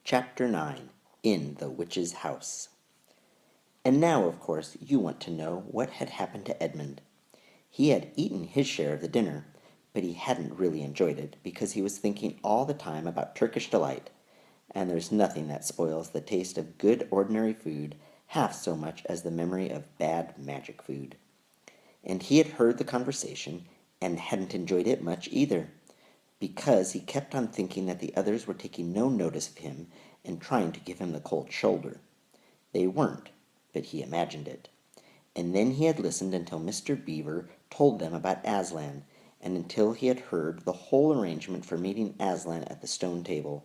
Chapter 9 In the Witch's House. And now, of course, you want to know what had happened to Edmund. He had eaten his share of the dinner, but he hadn't really enjoyed it because he was thinking all the time about Turkish delight, and there's nothing that spoils the taste of good ordinary food half so much as the memory of bad magic food. And he had heard the conversation and hadn't enjoyed it much either, because he kept on thinking that the others were taking no notice of him and trying to give him the cold shoulder. They weren't, but he imagined it. And then he had listened until Mr. Beaver told them about Aslan, and until he had heard the whole arrangement for meeting Aslan at the stone table.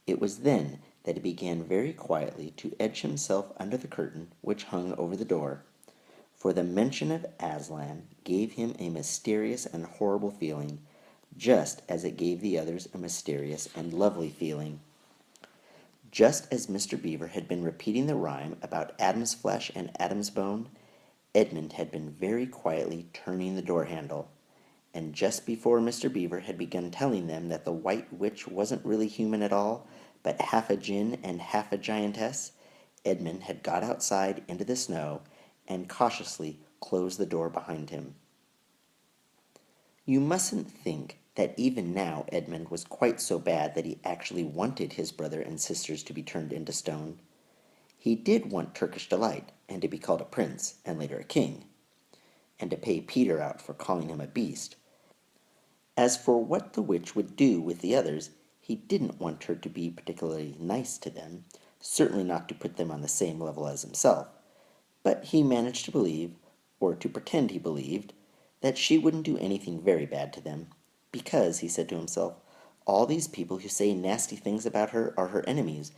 It was then that he began very quietly to edge himself under the curtain which hung over the door, for the mention of Aslan gave him a mysterious and horrible feeling, just as it gave the others a mysterious and lovely feeling. Just as Mr. Beaver had been repeating the rhyme about Adam's flesh and Adam's bone, Edmund had been very quietly turning the door handle, and just before Mr. Beaver had begun telling them that the White Witch wasn't really human at all, but half a djinn and half a giantess, Edmund had got outside into the snow and cautiously closed the door behind him. You mustn't think that even now Edmund was quite so bad that he actually wanted his brother and sisters to be turned into stone. He did want Turkish delight, and to be called a prince, and later a king, and to pay Peter out for calling him a beast. As for what the witch would do with the others, he didn't want her to be particularly nice to them, certainly not to put them on the same level as himself, but he managed to believe, or to pretend he believed, that she wouldn't do anything very bad to them, because, he said to himself, all these people who say nasty things about her are her enemies,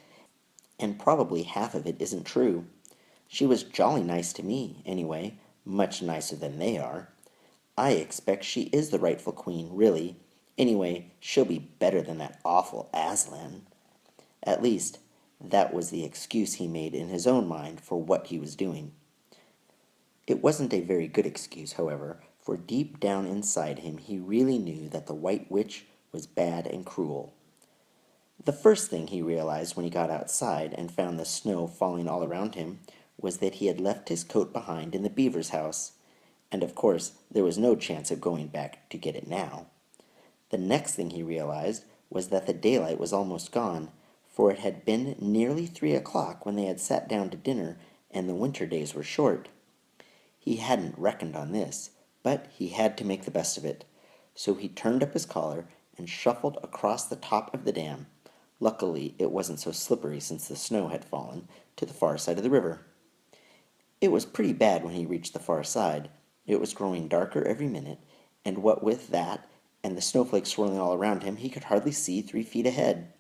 and probably half of it isn't true. She was jolly nice to me, anyway, much nicer than they are. I expect she is the rightful queen, really. Anyway, she'll be better than that awful Aslan. At least, that was the excuse he made in his own mind for what he was doing. It wasn't a very good excuse, however, for deep down inside him he really knew that the White Witch was bad and cruel. The first thing he realized when he got outside and found the snow falling all around him was that he had left his coat behind in the beaver's house, and of course there was no chance of going back to get it now. The next thing he realized was that the daylight was almost gone, for it had been nearly 3 o'clock when they had sat down to dinner, and the winter days were short. He hadn't reckoned on this, but he had to make the best of it, so he turned up his collar and shuffled across the top of the dam. Luckily, it wasn't so slippery since the snow had fallen, to the far side of the river. It was pretty bad when he reached the far side. It was growing darker every minute, and what with that and the snowflakes swirling all around him, he could hardly see 3 feet ahead.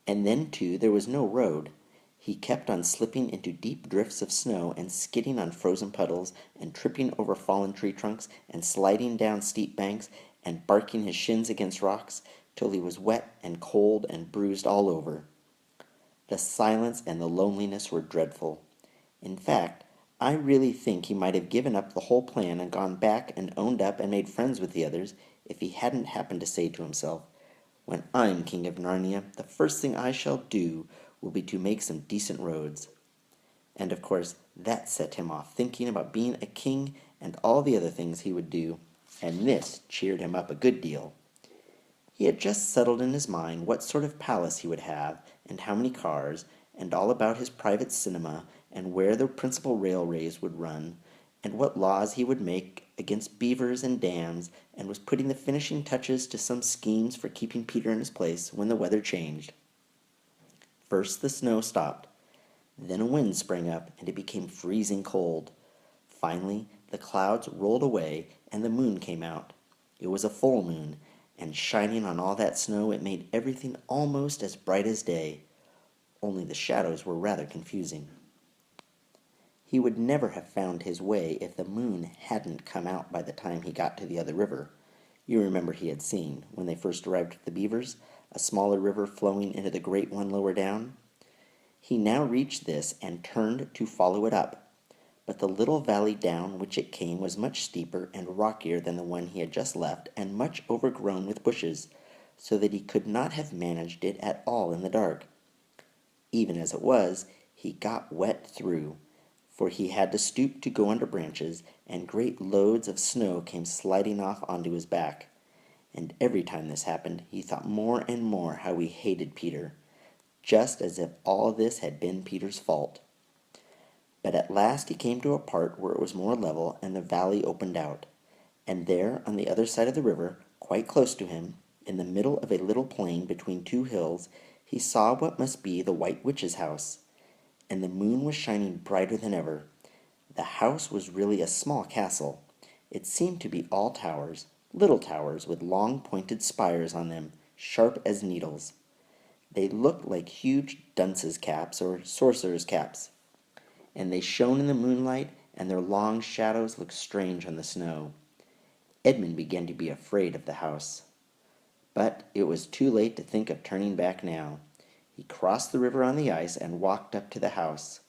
And then, too, there was no road. He kept on slipping into deep drifts of snow and skidding on frozen puddles and tripping over fallen tree trunks and sliding down steep banks and barking his shins against rocks till he was wet and cold and bruised all over. The silence and the loneliness were dreadful. In fact, I really think he might have given up the whole plan and gone back and owned up and made friends with the others if he hadn't happened to say to himself, "When I'm king of Narnia, the first thing I shall do will be to make some decent roads." And of course, that set him off thinking about being a king and all the other things he would do, and this cheered him up a good deal. He had just settled in his mind what sort of palace he would have, and how many cars, and all about his private cinema, and where the principal railways would run, and what laws he would make against beavers and dams, and was putting the finishing touches to some schemes for keeping Peter in his place when the weather changed. First the snow stopped, then a wind sprang up, and it became freezing cold. Finally, the clouds rolled away, and the moon came out. It was a full moon, and shining on all that snow, it made everything almost as bright as day, only the shadows were rather confusing. He would never have found his way if the moon hadn't come out by the time he got to the other river. You remember he had seen, when they first arrived at the beavers, a smaller river flowing into the great one lower down. He now reached this and turned to follow it up, but the little valley down which it came was much steeper and rockier than the one he had just left, and much overgrown with bushes, so that he could not have managed it at all in the dark. Even as it was, he got wet through, for he had to stoop to go under branches, and great loads of snow came sliding off onto his back. And every time this happened, he thought more and more how he hated Peter, just as if all this had been Peter's fault. But at last he came to a part where it was more level and the valley opened out, and there, on the other side of the river, quite close to him, in the middle of a little plain between two hills, he saw what must be the White Witch's house, and the moon was shining brighter than ever. The house was really a small castle. It seemed to be all towers, little towers with long pointed spires on them, sharp as needles. They looked like huge dunces' caps or sorcerers' caps, and they shone in the moonlight, and their long shadows looked strange on the snow. Edmund began to be afraid of the house. But it was too late to think of turning back now. He crossed the river on the ice and walked up to the house.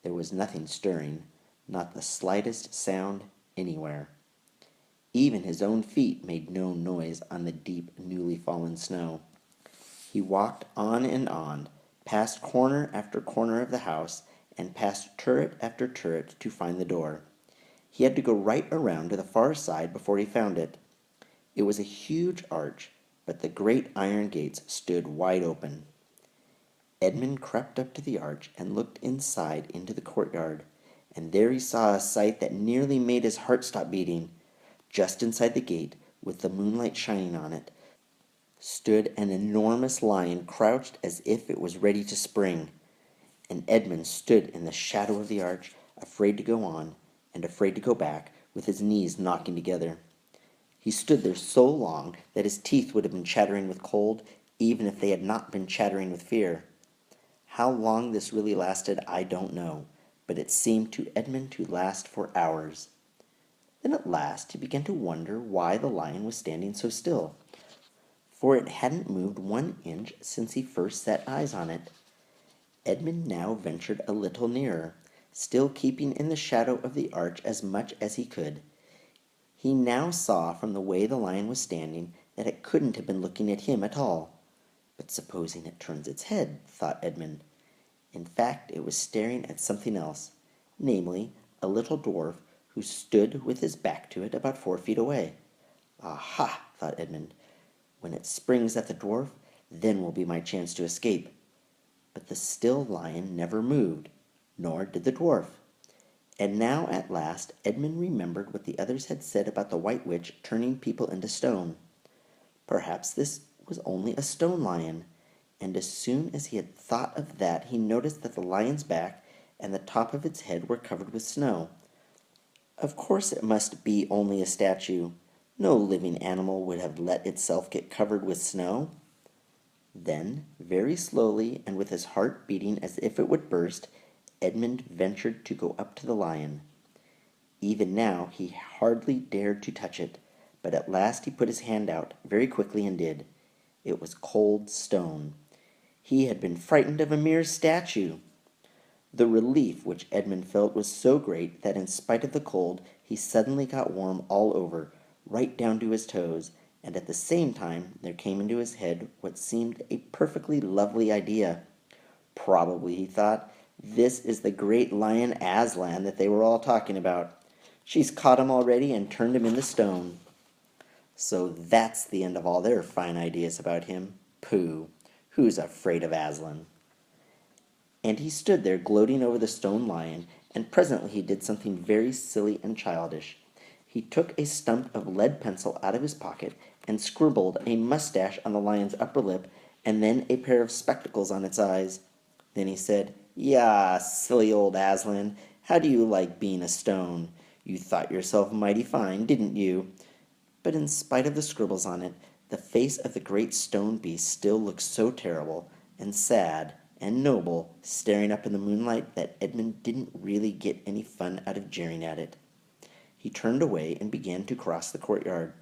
There was nothing stirring, not the slightest sound anywhere. Even his own feet made no noise on the deep, newly fallen snow. He walked on, past corner after corner of the house, and past turret after turret to find the door. He had to go right around to the far side before he found it. It was a huge arch, but the great iron gates stood wide open. Edmund crept up to the arch and looked inside into the courtyard, and there he saw a sight that nearly made his heart stop beating. Just inside the gate, with the moonlight shining on it, stood an enormous lion crouched as if it was ready to spring, and Edmund stood in the shadow of the arch, afraid to go on and afraid to go back, with his knees knocking together. He stood there so long that his teeth would have been chattering with cold, even if they had not been chattering with fear. How long this really lasted, I don't know, but it seemed to Edmund to last for hours. Then at last he began to wonder why the lion was standing so still, for it hadn't moved 1 inch since he first set eyes on it. Edmund now ventured a little nearer, still keeping in the shadow of the arch as much as he could. He now saw from the way the lion was standing that it couldn't have been looking at him at all. But supposing it turns its head, thought Edmund. In fact, it was staring at something else, namely, a little dwarf who stood with his back to it about 4 feet away. Aha, thought Edmund. When it springs at the dwarf, then will be my chance to escape. But the still lion never moved, nor did the dwarf. And now at last Edmund remembered what the others had said about the White Witch turning people into stone. Perhaps this was only a stone lion, and as soon as he had thought of that he noticed that the lion's back and the top of its head were covered with snow. Of course it must be only a statue. No living animal would have let itself get covered with snow. Then, very slowly and with his heart beating as if it would burst, Edmund ventured to go up to the lion. Even now he hardly dared to touch it, but at last he put his hand out very quickly and did. It was cold stone. He had been frightened of a mere statue. The relief which Edmund felt was so great that in spite of the cold he suddenly got warm all over, right down to his toes, and at the same time there came into his head what seemed a perfectly lovely idea. Probably, he thought, this is the great lion Aslan that they were all talking about. She's caught him already and turned him into stone. So that's the end of all their fine ideas about him. Pooh! Who's afraid of Aslan? And he stood there gloating over the stone lion, and presently he did something very silly and childish. He took a stump of lead pencil out of his pocket and scribbled a mustache on the lion's upper lip and then a pair of spectacles on its eyes. Then he said, "Yah, silly old Aslan, how do you like being a stone? You thought yourself mighty fine, didn't you?" But in spite of the scribbles on it, the face of the great stone beast still looked so terrible and sad and noble, staring up in the moonlight, that Edmund didn't really get any fun out of jeering at it. He turned away and began to cross the courtyard.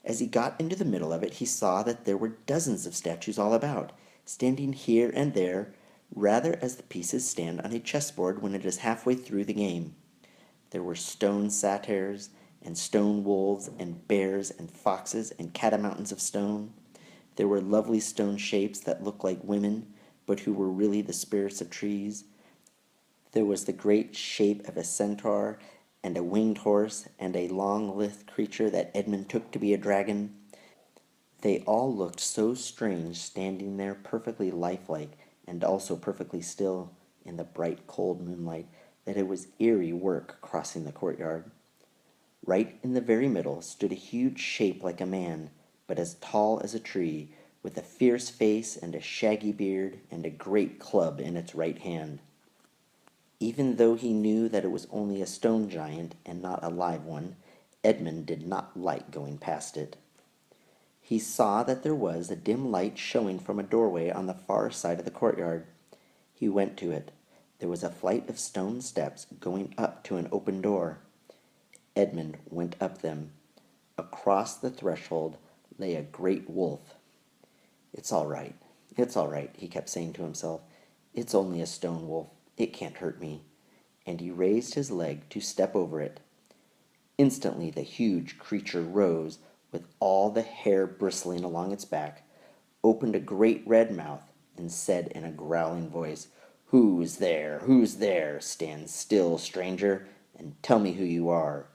As he got into the middle of it, he saw that there were dozens of statues all about, standing here and there, rather as the pieces stand on a chessboard when it is halfway through the game. There were stone satyrs, and stone wolves, and bears, and foxes, and catamountains of stone. There were lovely stone shapes that looked like women, but who were really the spirits of trees. There was the great shape of a centaur, and a winged horse, and a long lithe creature that Edmund took to be a dragon. They all looked so strange standing there perfectly lifelike and also perfectly still in the bright cold moonlight that it was eerie work crossing the courtyard. Right in the very middle stood a huge shape like a man, but as tall as a tree, with a fierce face and a shaggy beard and a great club in its right hand. Even though he knew that it was only a stone giant and not a live one, Edmund did not like going past it. He saw that there was a dim light showing from a doorway on the far side of the courtyard. He went to it. There was a flight of stone steps going up to an open door. Edmund went up them. Across the threshold lay a great wolf. "It's all right. It's all right," he kept saying to himself. "It's only a stone wolf. It can't hurt me." And he raised his leg to step over it. Instantly the huge creature rose, with all the hair bristling along its back, opened a great red mouth, and said in a growling voice, "Who's there? Who's there? Stand still, stranger, and tell me who you are."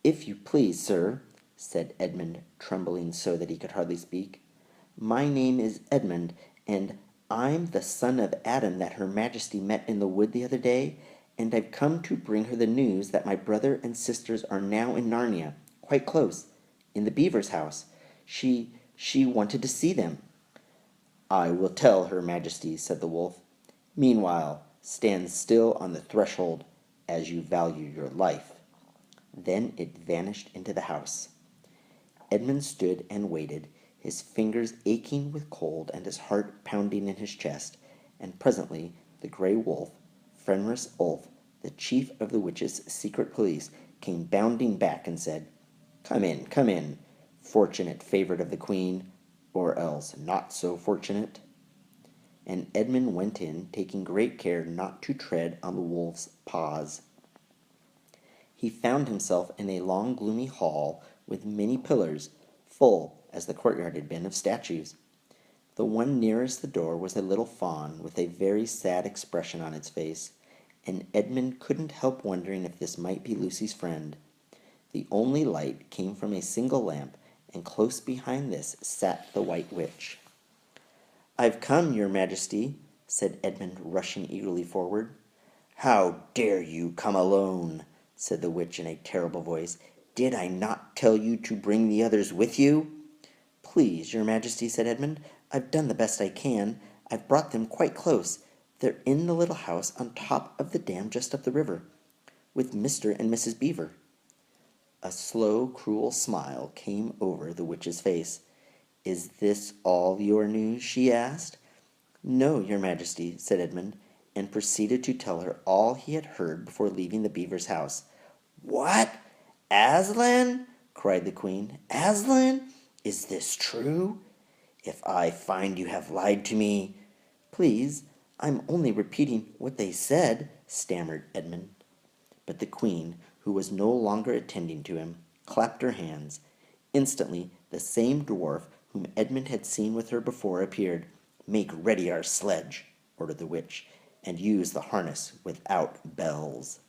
"If you please, sir," said Edmund, trembling so that he could hardly speak, "my name is Edmund, and I'm the son of Adam that Her Majesty met in the wood the other day, and I've come to bring her the news that my brother and sisters are now in Narnia, quite close, in the beaver's house. She wanted to see them." "I will tell Her Majesty," said the wolf. "Meanwhile, stand still on the threshold, as you value your life." Then it vanished into the house. Edmund stood and waited, his fingers aching with cold and his heart pounding in his chest, and presently the grey wolf, Fenris Ulf, the chief of the witches' secret police, came bounding back and said, come in, fortunate favourite of the queen, or else not so fortunate." And Edmund went in, taking great care not to tread on the wolf's paws. He found himself in a long gloomy hall with many pillars, full, as the courtyard had been, of statues. The one nearest the door was a little fawn with a very sad expression on its face, and Edmund couldn't help wondering if this might be Lucy's friend. The only light came from a single lamp, and close behind this sat the White Witch. "I've come, your Majesty," said Edmund, rushing eagerly forward. "How dare you come alone?" said the witch in a terrible voice. "Did I not tell you to bring the others with you?" "Please, your Majesty," said Edmund, "I've done the best I can. I've brought them quite close. They're in the little house on top of the dam just up the river, with Mr. and Mrs. Beaver." A slow, cruel smile came over the witch's face. "Is this all your news?" she asked. "No, your Majesty," said Edmund, and proceeded to tell her all he had heard before leaving the beaver's house. "What? Aslan?" cried the queen. "Aslan? Is this true? If I find you have lied to me—" "Please, I'm only repeating what they said," stammered Edmund. But the queen, who was no longer attending to him, clapped her hands. Instantly the same dwarf whom Edmund had seen with her before appeared. "Make ready our sledge," ordered the witch, "and use the harness without bells."